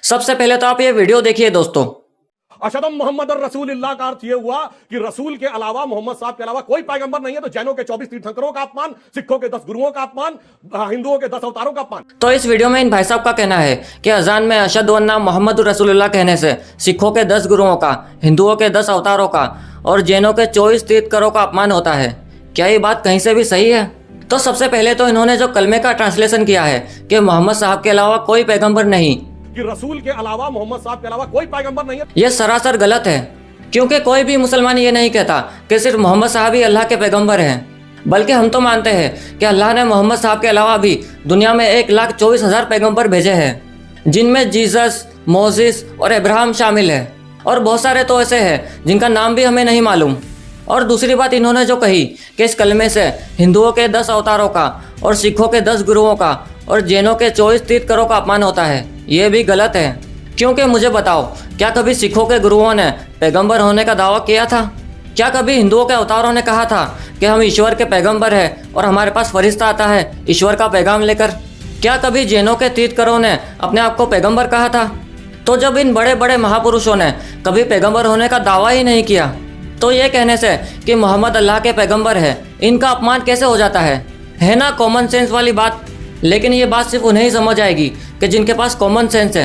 सबसे पहले तो आप ये वीडियो देखिए दोस्तों। अशदम मोहम्मद और रसूलुल्लाह का अर्थ यह हुआ कि रसूल के अलावा, मोहम्मद साहब के अलावा कोई पैगंबर नहीं है। तो जैनों के 24 तीर्थंकरों का अपमान, सिखों के 10 गुरुओं का अपमान, हिंदुओं के 10 अवतारों का अपमान। तो इस वीडियो में इन भाई साहब का कहना है कि अजान में अशहदु अन्ना मोहम्मद रसूलुल्लाह कहने से सिखों के 10 गुरुओं का, हिंदुओं के 10 अवतारों का और जैनों के 24 तीर्थंकरों का अपमान होता है। क्या ये बात कहीं से भी सही है? तो सबसे पहले तो इन्होंने जो कलमे का ट्रांसलेशन किया है कि मोहम्मद साहब के अलावा कोई पैगंबर नहीं, कि रसूल के अलावा, मोहम्मद साहब के अलावा कोई पैगंबर नहीं है, ये सरासर गलत है। क्योंकि कोई भी मुसलमान ये नहीं कहता कि सिर्फ मोहम्मद साहब ही अल्लाह के पैगंबर हैं, बल्कि हम तो मानते हैं कि अल्लाह ने मोहम्मद साहब के अलावा भी दुनिया में 1,24,000 पैगंबर भेजे हैं, जिनमें जीसस, मोसेस और अब्राहम शामिल है। और बहुत सारे तो ऐसे हैं जिनका नाम भी हमें नहीं मालूम। और दूसरी बात इन्होंने जो कही कि इस कलमे से हिंदुओं के 10 अवतारों का और सिखों के 10 गुरुओं का और जैनों के 24 तीर्थंकरों का अपमान होता है, ये भी गलत है। क्योंकि मुझे बताओ, क्या कभी सिखों के गुरुओं ने पैगंबर होने का दावा किया था? क्या कभी हिंदुओं के अवतारों ने कहा था कि हम ईश्वर के पैगंबर हैं और हमारे पास फरिश्ता आता है ईश्वर का पैगाम लेकर? क्या कभी जैनों के तीर्थंकरों ने अपने आप को पैगंबर कहा था? तो जब इन बड़े बड़े महापुरुषों ने कभी पैगंबर होने का दावा ही नहीं किया, तो ये कहने से कि मोहम्मद अल्लाह के पैगंबर है, इनका अपमान कैसे हो जाता है ना कॉमन सेंस वाली बात। लेकिन ये बात सिर्फ उन्हें ही समझ आएगी कि जिनके पास कॉमन सेंस है।